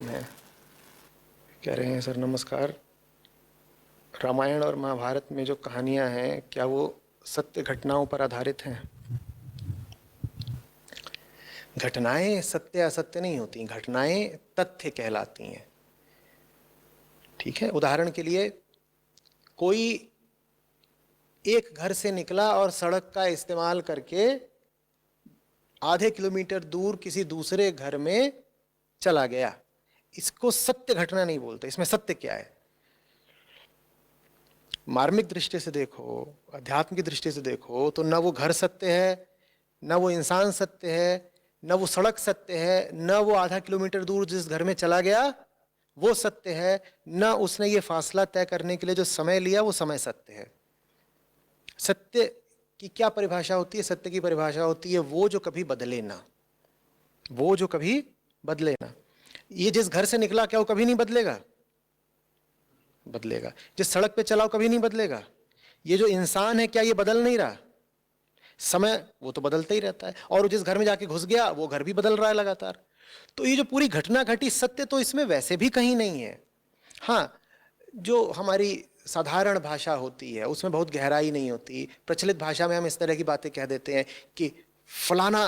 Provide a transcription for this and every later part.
हैं। कह रहे हैं सर नमस्कार, रामायण और महाभारत में जो कहानियाँ हैं क्या वो सत्य घटनाओं पर आधारित हैं? घटनाएं सत्य असत्य नहीं होती, घटनाएं तथ्य कहलाती हैं। ठीक है, उदाहरण के लिए कोई एक घर से निकला और सड़क का इस्तेमाल करके आधे किलोमीटर दूर किसी दूसरे घर में चला गया, इसको सत्य घटना नहीं बोलते। इसमें सत्य क्या है? मार्मिक दृष्टि से देखो, अध्यात्म की दृष्टि से देखो तो न वो घर सत्य है, न वो इंसान सत्य है, न वो सड़क सत्य है, न वो आधा किलोमीटर दूर जिस घर में चला गया वो सत्य है, न उसने ये फासला तय करने के लिए जो समय लिया वो समय सत्य है। सत्य की क्या परिभाषा होती है? सत्य की परिभाषा होती है वो जो कभी बदले ना, वो जो कभी बदले ना। ये जिस घर से निकला क्या वो कभी नहीं बदलेगा? बदलेगा। जिस सड़क पे चलाओ कभी नहीं बदलेगा। ये जो इंसान है क्या ये बदल नहीं रहा? समय वो तो बदलता ही रहता है। और जिस घर में जाके घुस गया वो घर भी बदल रहा है लगातार। तो ये जो पूरी घटना घटी, सत्य तो इसमें वैसे भी कहीं नहीं है। हाँ, जो हमारी साधारण भाषा होती है उसमें बहुत गहराई नहीं होती। प्रचलित भाषा में हम इस तरह की बातें कह देते हैं कि फलाना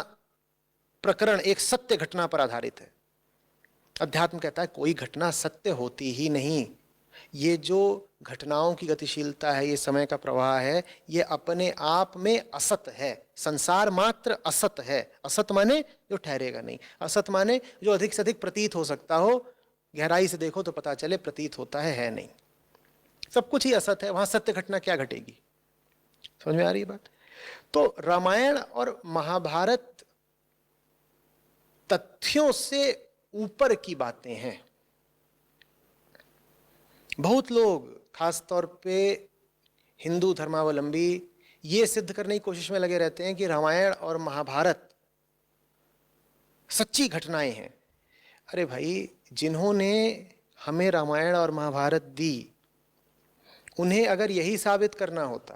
प्रकरण एक सत्य घटना पर आधारित है। अध्यात्म कहता है कोई घटना सत्य होती ही नहीं। ये जो घटनाओं की गतिशीलता है, ये समय का प्रवाह है, ये अपने आप में असत है। संसार मात्र असत है। असत माने जो ठहरेगा नहीं, असत माने जो अधिक से अधिक प्रतीत हो सकता हो। गहराई से देखो तो पता चले प्रतीत होता है नहीं। सब कुछ ही असत है, वहां सत्य घटना क्या घटेगी? समझ में आ रही है बात? तो रामायण और महाभारत तथ्यों से ऊपर की बातें हैं। बहुत लोग खासतौर पे हिंदू धर्मावलंबी ये सिद्ध करने की कोशिश में लगे रहते हैं कि रामायण और महाभारत सच्ची घटनाएं हैं। अरे भाई, जिन्होंने हमें रामायण और महाभारत दी, उन्हें अगर यही साबित करना होता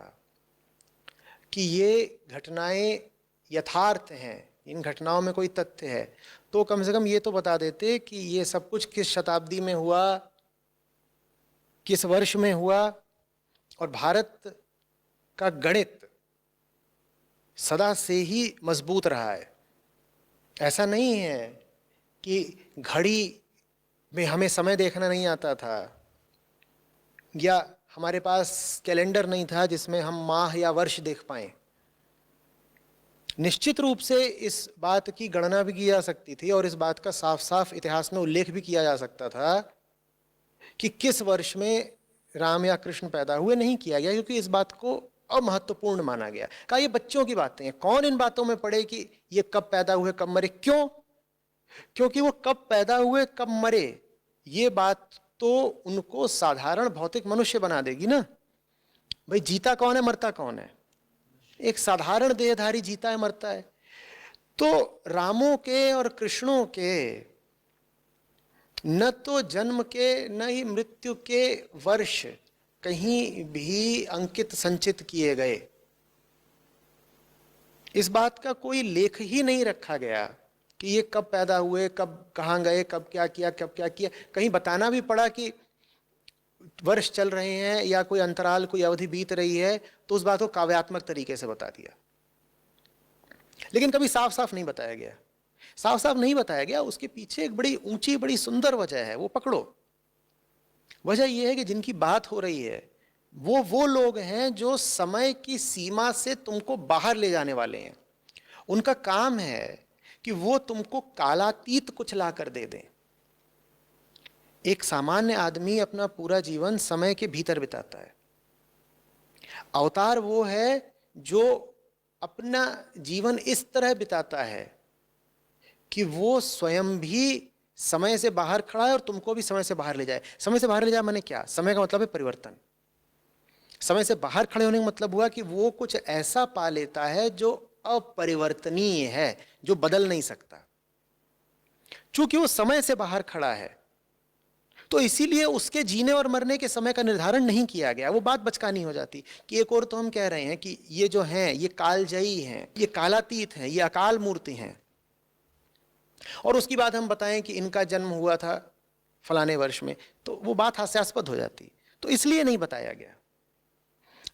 कि ये घटनाएं यथार्थ हैं, इन घटनाओं में कोई तथ्य है, तो कम से कम ये तो बता देते कि ये सब कुछ किस शताब्दी में हुआ, किस वर्ष में हुआ। और भारत का गणित सदा से ही मजबूत रहा है। ऐसा नहीं है कि घड़ी में हमें समय देखना नहीं आता था, या हमारे पास कैलेंडर नहीं था जिसमें हम माह या वर्ष देख पाएं। निश्चित रूप से इस बात की गणना भी की जा सकती थी और इस बात का साफ साफ इतिहास में उल्लेख भी किया जा सकता था कि किस वर्ष में राम या कृष्ण पैदा हुए। नहीं किया गया क्योंकि इस बात को अमहत्वपूर्ण माना गया। कहा ये बच्चों की बातें हैं, कौन इन बातों में पड़े कि ये कब पैदा हुए कब मरे। क्यों? क्योंकि वो कब पैदा हुए कब मरे ये बात तो उनको साधारण भौतिक मनुष्य बना देगी ना। भाई जीता कौन है, मरता कौन है? एक साधारण देहधारी जीता है मरता है। तो रामों के और कृष्णों के न तो जन्म के न ही मृत्यु के वर्ष कहीं भी अंकित संचित किए गए। इस बात का कोई लेख ही नहीं रखा गया कि ये कब पैदा हुए, कब कहाँ गए, कब क्या किया, कब क्या किया। कहीं बताना भी पड़ा कि वर्ष चल रहे हैं या कोई अंतराल, कोई अवधि बीत रही है, तो उस बात को काव्यात्मक तरीके से बता दिया। लेकिन कभी साफ साफ नहीं बताया गया। साफ साफ नहीं बताया गया, उसके पीछे एक बड़ी ऊंची बड़ी सुंदर वजह है, वो पकड़ो। वजह यह है कि जिनकी बात हो रही है वो लोग हैं जो समय की सीमा से तुमको बाहर ले जाने वाले हैं। उनका काम है कि वो तुमको कालातीत कुछ ला कर दे दें। एक सामान्य आदमी अपना पूरा जीवन समय के भीतर बिताता है। अवतार वो है जो अपना जीवन इस तरह बिताता है कि वो स्वयं भी समय से बाहर खड़ा है और तुमको भी समय से बाहर ले जाए। समय से बाहर ले जाए माने क्या? समय का मतलब है परिवर्तन। समय से बाहर खड़े होने का मतलब हुआ कि वो कुछ ऐसा पा लेता है जो अपरिवर्तनीय है, जो बदल नहीं सकता। चूंकि वो समय से बाहर खड़ा है तो इसीलिए उसके जीने और मरने के समय का निर्धारण नहीं किया गया। वो बात बचकानी हो जाती कि एक और तो हम कह रहे हैं कि ये जो हैं ये कालजयी हैं, ये कालातीत हैं, ये अकाल मूर्ति हैं। और उसकी बात हम बताएं कि इनका जन्म हुआ था फलाने वर्ष में, तो वो बात हास्यास्पद हो जाती, तो इसलिए नहीं बताया गया।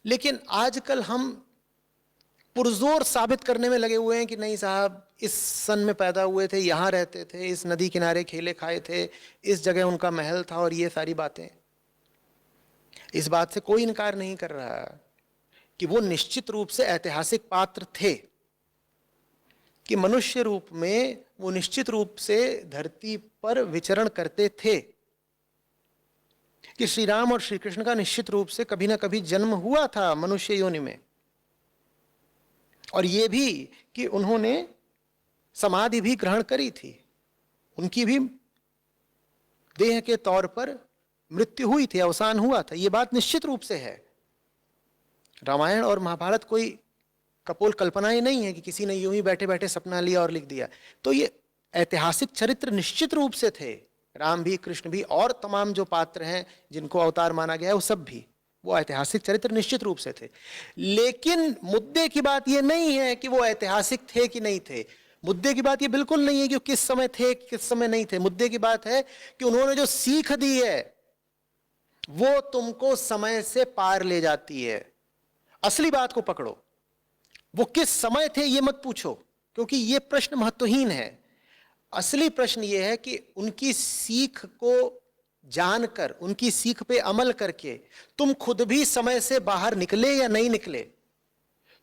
लेकिन आजकल हम पुरजोर साबित करने में लगे हुए हैं कि नहीं साहब, इस सन में पैदा हुए थे, यहाँ रहते थे, इस नदी किनारे खेले खाए थे, इस जगह उनका महल था, और ये सारी बातें। इस बात से कोई इनकार नहीं कर रहा कि वो निश्चित रूप से ऐतिहासिक पात्र थे, कि मनुष्य रूप में वो निश्चित रूप से धरती पर विचरण करते थे, कि श्री राम और श्री कृष्ण का निश्चित रूप से कभी ना कभी जन्म हुआ था मनुष्य योनि में, और ये भी कि उन्होंने समाधि भी ग्रहण करी थी, उनकी भी देह के तौर पर मृत्यु हुई थी, अवसान हुआ था, ये बात निश्चित रूप से है। रामायण और महाभारत कोई कपोल कल्पनाएं नहीं है कि किसी ने यूं ही बैठे बैठे सपना लिया और लिख दिया। तो ये ऐतिहासिक चरित्र निश्चित रूप से थे, राम भी, कृष्ण भी, और तमाम जो पात्र हैं जिनको अवतार माना गया है वो सब भी, वो ऐतिहासिक चरित्र निश्चित रूप से थे। लेकिन मुद्दे की बात ये नहीं है कि वो ऐतिहासिक थे कि नहीं थे, मुद्दे की बात ये बिल्कुल नहीं है कि किस समय थे किस समय नहीं थे। मुद्दे की बात है कि उन्होंने जो सीख दी है वो तुमको समय से पार ले जाती है। असली बात को पकड़ो, वो किस समय थे ये मत पूछो, क्योंकि ये प्रश्न महत्वहीन है। असली प्रश्न ये है कि उनकी सीख को जानकर, उनकी सीख पे अमल करके तुम खुद भी समय से बाहर निकले या नहीं निकले,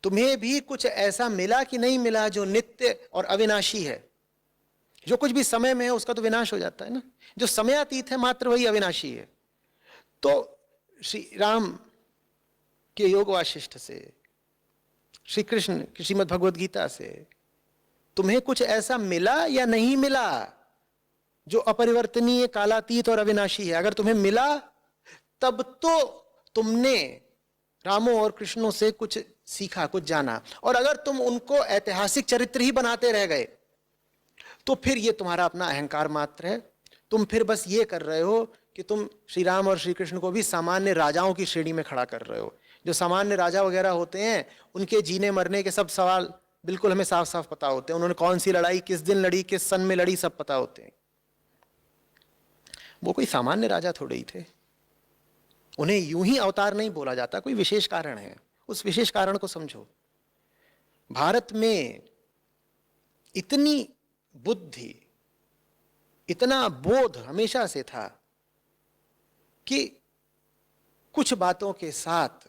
तुम्हें भी कुछ ऐसा मिला कि नहीं मिला जो नित्य और अविनाशी है। जो कुछ भी समय में है उसका तो विनाश हो जाता है ना, जो समयातीत है मात्र वही अविनाशी है। तो श्री राम के योग वाशिष्ठ से, श्री कृष्ण की श्रीमद् भगवद गीता से तुम्हें कुछ ऐसा मिला या नहीं मिला जो अपरिवर्तनीय, कालातीत और अविनाशी है? अगर तुम्हें मिला तब तो तुमने रामों और कृष्णों से कुछ सीखा, कुछ जाना। और अगर तुम उनको ऐतिहासिक चरित्र ही बनाते रह गए तो फिर ये तुम्हारा अपना अहंकार मात्र है। तुम फिर बस ये कर रहे हो कि तुम श्री राम और श्री कृष्ण को भी सामान्य राजाओं की श्रेणी में खड़ा कर रहे हो। जो सामान्य राजा वगैरह होते हैं उनके जीने मरने के सब सवाल बिल्कुल हमें साफ साफ पता होते हैं, उन्होंने कौन सी लड़ाई किस दिन लड़ी, किस सन में लड़ी, सब पता होते हैं। वो कोई सामान्य राजा थोड़े ही थे, उन्हें यूं ही अवतार नहीं बोला जाता, कोई विशेष कारण है, उस विशेष कारण को समझो। भारत में इतनी बुद्धि, इतना बोध हमेशा से था कि कुछ बातों के साथ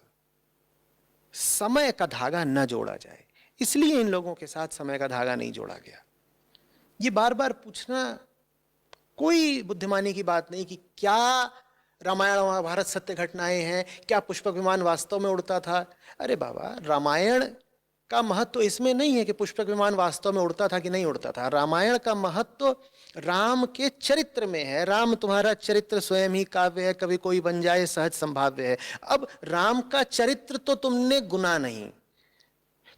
समय का धागा न जोड़ा जाए, इसलिए इन लोगों के साथ समय का धागा नहीं जोड़ा गया। ये बार बार पूछना कोई बुद्धिमानी की बात नहीं कि क्या रामायण और महाभारत सत्य घटनाएं हैं, क्या पुष्पक विमान वास्तव में उड़ता था। अरे बाबा, रामायण का महत्व इसमें नहीं है कि पुष्पक विमान वास्तव में उड़ता था कि नहीं उड़ता था। रामायण का महत्व राम के चरित्र में है। राम तुम्हारा चरित्र स्वयं ही काव्य है, कभी कोई बन जाए सहज संभाव्य है। अब राम का चरित्र तो तुमने गुना नहीं,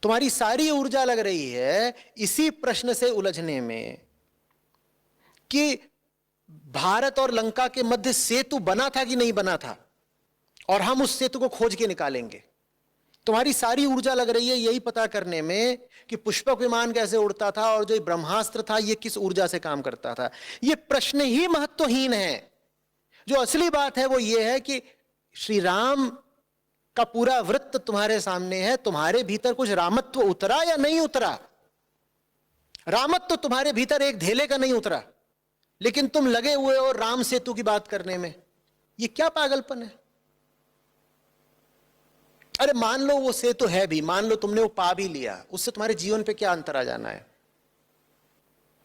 तुम्हारी सारी ऊर्जा लग रही है इसी प्रश्न से उलझने में कि भारत और लंका के मध्य सेतु बना था कि नहीं बना था, और हम उस सेतु को खोज के निकालेंगे। तुम्हारी सारी ऊर्जा लग रही है यही पता करने में कि पुष्पक विमान कैसे उड़ता था और जो ब्रह्मास्त्र था ये किस ऊर्जा से काम करता था। ये प्रश्न ही महत्वहीन है। जो असली बात है वो ये है कि श्री राम का पूरा वृत्त तुम्हारे सामने है, तुम्हारे भीतर कुछ रामत्व उतरा या नहीं उतरा। रामत्व तुम्हारे भीतर एक धेले का नहीं उतरा, लेकिन तुम लगे हुए हो राम सेतु की बात करने में। ये क्या पागलपन है। अरे मान लो वो सेतु है भी, मान लो तुमने वो पा भी लिया, उससे तुम्हारे जीवन पे क्या अंतर आ जाना है।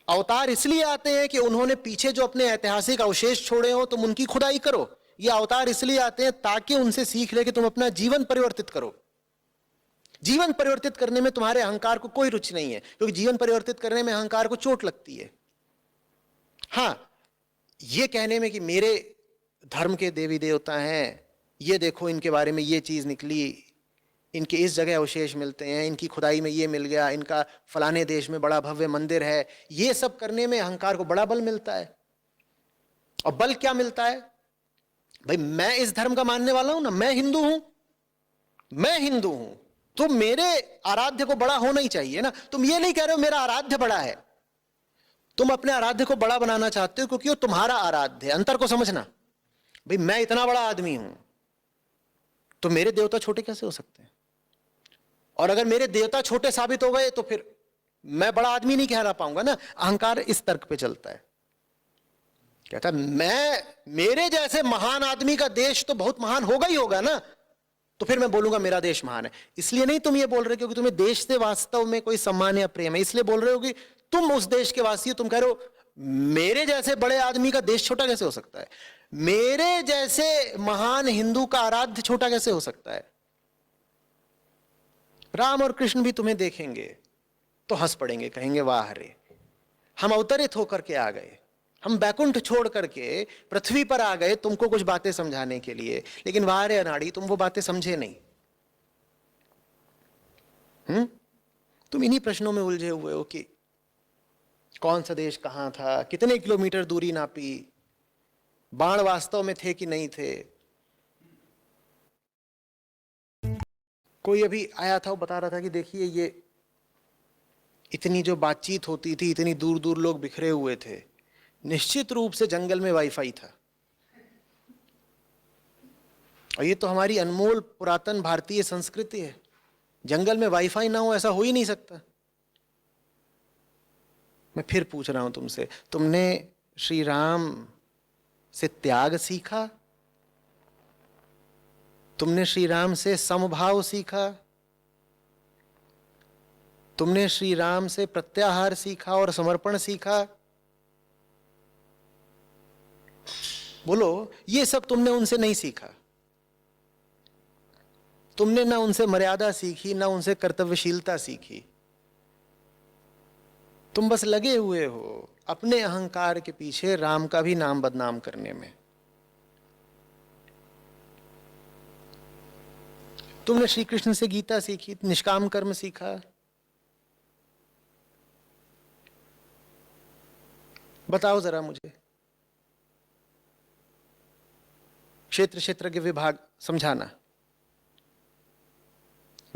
अवतार इसलिए आते हैं कि उन्होंने पीछे जो अपने ऐतिहासिक अवशेष छोड़े हो तुम उनकी खुदाई करो। ये अवतार इसलिए आते हैं ताकि उनसे सीख ले कि तुम अपना जीवन परिवर्तित करो। जीवन परिवर्तित करने में तुम्हारे अहंकार को कोई रुचि नहीं है, क्योंकि जीवन परिवर्तित करने में अहंकार को चोट लगती है। हां, ये कहने में कि मेरे धर्म के देवी देवता हैं, ये देखो इनके बारे में ये चीज निकली, इनके इस जगह अवशेष मिलते हैं, इनकी खुदाई में ये मिल गया, इनका फलाने देश में बड़ा भव्य मंदिर है, ये सब करने में अहंकार को बड़ा बल मिलता है। और बल क्या मिलता है भाई, मैं इस धर्म का मानने वाला हूं ना, मैं हिंदू हूं, मैं हिंदू हूं, तो मेरे आराध्य को बड़ा होना ही चाहिए ना। तुम ये नहीं कह रहे हो मेरा आराध्य बड़ा है, तुम अपने आराध्य को बड़ा बनाना चाहते हो क्योंकि वो तुम्हारा आराध्य है। अंतर को समझना, भाई मैं इतना बड़ा आदमी हूं तो मेरे देवता छोटे कैसे हो सकते हैं? और अगर मेरे देवता छोटे साबित हो गए तो फिर मैं बड़ा आदमी नहीं कहला पाऊंगा ना। अहंकार इस तर्क पे चलता है, कहता मैं, मेरे जैसे महान आदमी का देश तो बहुत महान होगा ही होगा ना, तो फिर मैं बोलूंगा मेरा देश महान है। इसलिए नहीं तुम ये बोल रहे क्योंकि तुम्हें देश से वास्तव में कोई सम्मान या प्रेम है, इसलिए बोल रहे हो कि तुम उस देश के वासी हो। तुम कह रहे हो मेरे जैसे बड़े आदमी का देश छोटा कैसे हो सकता है, मेरे जैसे महान हिंदू का आराध्य छोटा कैसे हो सकता है। राम और कृष्ण भी तुम्हें देखेंगे तो हंस पड़ेंगे, कहेंगे वाह रे, हम अवतरित होकर के आ गए, हम बैकुंठ छोड़ करके पृथ्वी पर आ गए तुमको कुछ बातें समझाने के लिए, लेकिन वाह रे अनाड़ी, तुम वो बातें समझे नहीं। तुम इन्हीं प्रश्नों में उलझे हुए हो कि कौन सा देश कहां था, कितने किलोमीटर दूरी नापी, बाण वास्तव में थे कि नहीं थे। कोई अभी आया था, वो बता रहा था कि देखिए ये इतनी जो बातचीत होती थी, इतनी दूर दूर लोग बिखरे हुए थे, निश्चित रूप से जंगल में वाईफाई था। और ये तो हमारी अनमोल पुरातन भारतीय संस्कृति है, जंगल में वाईफाई ना हो ऐसा हो ही नहीं सकता। मैं फिर पूछ रहा हूं तुमसे, तुमने श्री राम से त्याग सीखा? तुमने श्री राम से समभाव सीखा? तुमने श्री राम से प्रत्याहार सीखा और समर्पण सीखा? बोलो, ये सब तुमने उनसे नहीं सीखा। तुमने ना उनसे मर्यादा सीखी, ना उनसे कर्तव्यशीलता सीखी। तुम बस लगे हुए हो अपने अहंकार के पीछे राम का भी नाम बदनाम करने में। तुमने श्री कृष्ण से गीता सीखी, निष्काम कर्म सीखा। बताओ जरा मुझे, क्षेत्र क्षेत्र के विभाग समझाना,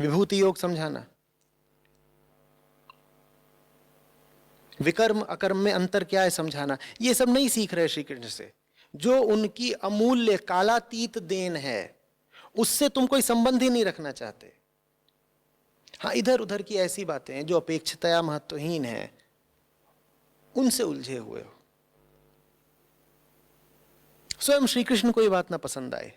विभूति योग समझाना, विकर्म अकर्म में अंतर क्या है समझाना, ये सब नहीं सीख रहे श्री कृष्ण से। जो उनकी अमूल्य कालातीत देन है उससे तुम कोई संबंध ही नहीं रखना चाहते। हाँ, इधर उधर की ऐसी बातें हैं जो अपेक्षितया महत्वहीन है, उनसे उलझे हुए हो। स्वयं श्री कृष्ण को ये बात ना पसंद आए।